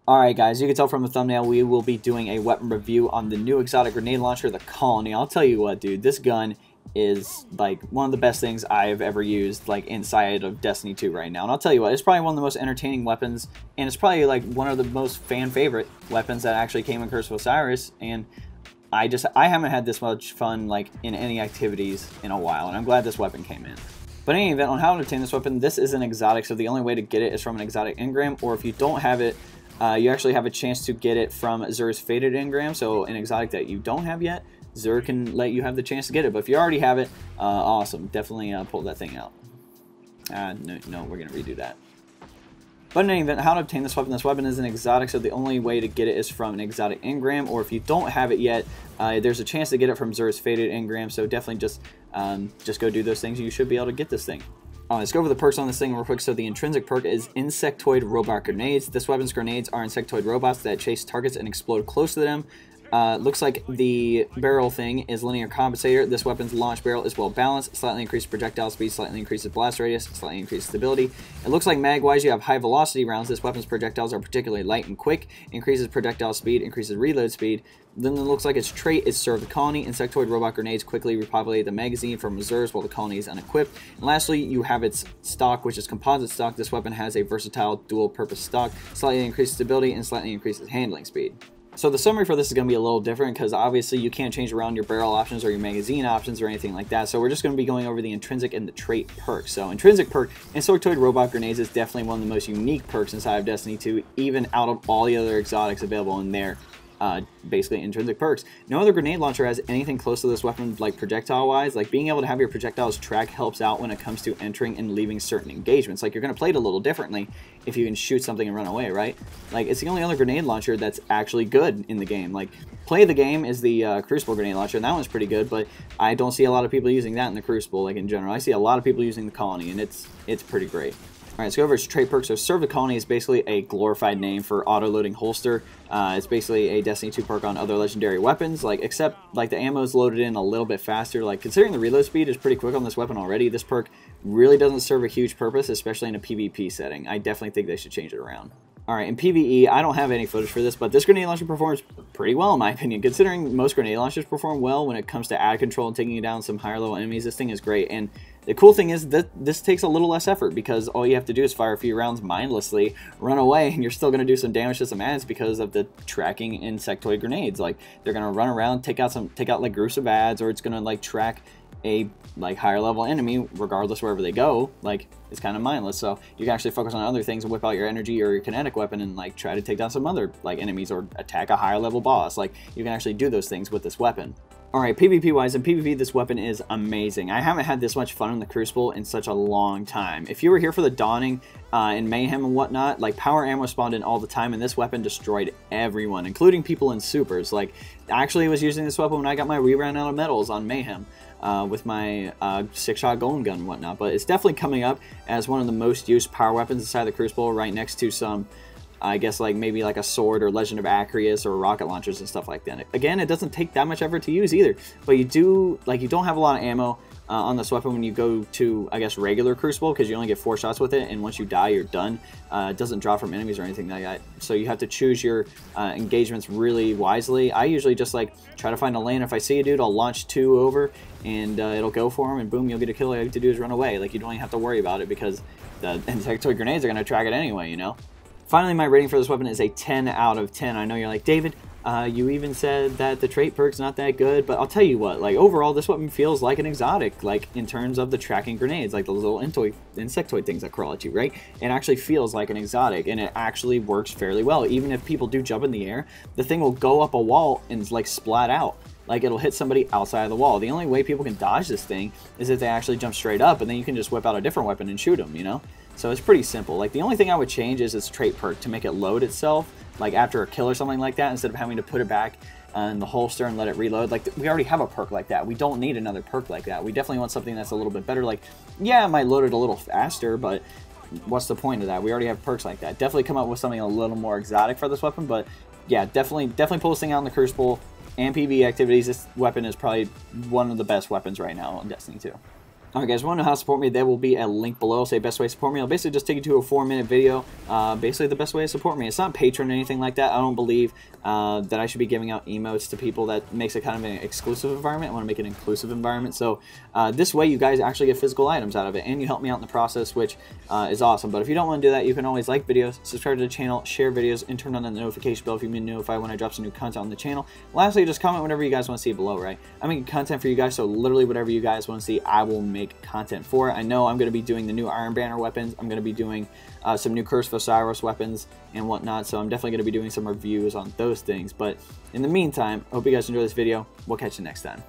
Alright guys, you can tell from the thumbnail we will be doing a weapon review on the new exotic grenade launcher, the Colony. I'll tell you what, dude, this gun is like one of the best things I've ever used like inside of Destiny 2 right now. And I'll tell you what, it's probably one of the most entertaining weapons, and it's probably like one of the most fan favorite weapons that actually came in Curse of Osiris. And I haven't had this much fun like in any activities in a while, and I'm glad this weapon came in. But in any event, on how to obtain this weapon, this is an exotic, so the only way to get it is from an exotic engram, or if you don't have it, you actually have a chance to get it from Xur's Faded engram, so an exotic that you don't have yet, Xur can let you have the chance to get it. But if you already have it, awesome. Definitely pull that thing out. No, we're going to redo that. But in any event, how to obtain this weapon. This weapon is an exotic, so the only way to get it is from an exotic engram, or if you don't have it yet, there's a chance to get it from Xur's Faded engram, so definitely just go do those things and you should be able to get this thing. Let's go over the perks on this thing real quick. So the intrinsic perk is Insectoid Robot Grenades. This weapon's grenades are insectoid robots that chase targets and explode close to them. Looks like the barrel thing is linear compensator. This weapon's launch barrel is well balanced, slightly increases projectile speed, slightly increases blast radius, slightly increases stability. It looks like mag-wise you have high velocity rounds. This weapon's projectiles are particularly light and quick, increases projectile speed, increases reload speed. Then it looks like its trait is Serve the Colony. Insectoid robot grenades quickly repopulate the magazine from reserves while the colony is unequipped. And lastly, you have its stock, which is composite stock. This weapon has a versatile dual-purpose stock, slightly increases stability and slightly increases handling speed. So the summary for this is going to be a little different because obviously you can't change around your barrel options or your magazine options or anything like that. So we're just going to be going over the intrinsic and the trait perks. So intrinsic perk, Insectoid Robot Grenades is definitely one of the most unique perks inside of Destiny 2, even out of all the other exotics available in there. Basically intrinsic perks. No other grenade launcher has anything close to this weapon, like projectile wise. Like being able to have your projectiles track helps out when it comes to entering and leaving certain engagements. Like you're going to play it a little differently if you can shoot something and run away, right? Like it's the only other grenade launcher that's actually good in the game. Like play of the game is the Crucible grenade launcher, and that one's pretty good, but I don't see a lot of people using that in the Crucible. Like in general, I see a lot of people using the Colony, and it's pretty great. Alright, let's go over its trait perks. So Serve the Colony is basically a glorified name for auto-loading holster. It's basically a Destiny 2 perk on other legendary weapons, except the ammo is loaded in a little bit faster. Like considering the reload speed is pretty quick on this weapon already, this perk really doesn't serve a huge purpose, especially in a PvP setting. I definitely think they should change it around. Alright, in PvE, I don't have any footage for this, but this grenade launcher performs pretty well in my opinion. Considering most grenade launchers perform well when it comes to ad control and taking down some higher level enemies, this thing is great. And the cool thing is that this takes a little less effort because all you have to do is fire a few rounds mindlessly, run away, and you're still going to do some damage to some ads because of the tracking insectoid grenades. Like they're going to run around, take out like groups of ads, or it's going to track a higher level enemy regardless wherever they go. Like it's kind of mindless, so you can actually focus on other things and whip out your energy or your kinetic weapon and try to take down some other enemies or attack a higher level boss. Like you can actually do those things with this weapon. Alright, PvP wise, in PvP this weapon is amazing. I haven't had this much fun in the Crucible in such a long time. If you were here for the Dawning and Mayhem and whatnot, power ammo spawned in all the time, and this weapon destroyed everyone, including people in supers. I actually was using this weapon when I got my re-ran out of medals on Mayhem with my 6-shot golden gun and whatnot. But it's definitely coming up as one of the most used power weapons inside the Crucible, right next to some I guess maybe a sword or Legend of Acreus or rocket launchers and stuff like that. Again, it doesn't take that much effort to use either, but you do you don't have a lot of ammo on this weapon when you go to, I guess, regular Crucible, because you only get 4 shots with it, and once you die, you're done. It doesn't drop from enemies or anything like that, so you have to choose your engagements really wisely. I usually just try to find a lane. If I see a dude, I'll launch 2 over, and it'll go for him, and boom, you'll get a kill. All you have to do is run away. You don't even have to worry about it because the insectoid grenades are going to track it anyway, you know? Finally, my rating for this weapon is a 10 out of 10. I know you're like, David, you even said that the trait perk's not that good, but I'll tell you what, overall, this weapon feels like an exotic, in terms of the tracking grenades, those little insectoid things that crawl at you, right? It actually feels like an exotic, and it actually works fairly well. Even if people do jump in the air, the thing will go up a wall and splat out. It'll hit somebody outside of the wall. The only way people can dodge this thing is if they actually jump straight up, and then you can just whip out a different weapon and shoot them, you know? So it's pretty simple. The only thing I would change is its trait perk to make it load itself, after a kill or something like that, instead of having to put it back in the holster and let it reload. We already have a perk like that. We don't need another perk like that. We definitely want something that's a little bit better. Yeah, it might load it a little faster, but what's the point of that? We already have perks like that. Definitely come up with something a little more exotic for this weapon, but yeah, definitely pull this thing out in the Crucible and PvE activities. This weapon is probably one of the best weapons right now on Destiny 2. Alright guys, if you want to know how to support me, there will be a link below. Say best way to support me. I'll basically just take you to a 4-minute video. Basically the best way to support me. It's not Patreon or anything like that. I don't believe that I should be giving out emotes to people. That makes it kind of an exclusive environment. I want to make it an inclusive environment. So this way you guys actually get physical items out of it, and you help me out in the process, which is awesome. But if you don't want to do that, you can always like videos, subscribe to the channel, share videos, and turn on the notification bell if you've been notified when I drop some new content on the channel. Lastly, just comment whatever you guys want to see below, right? I'm making content for you guys, so literally whatever you guys want to see, I will make content for. I know I'm going to be doing the new Iron Banner weapons. I'm going to be doing some new Curse of Osiris weapons and whatnot, so I'm definitely going to be doing some reviews on those things. But in the meantime, I hope you guys enjoy this video. We'll catch you next time.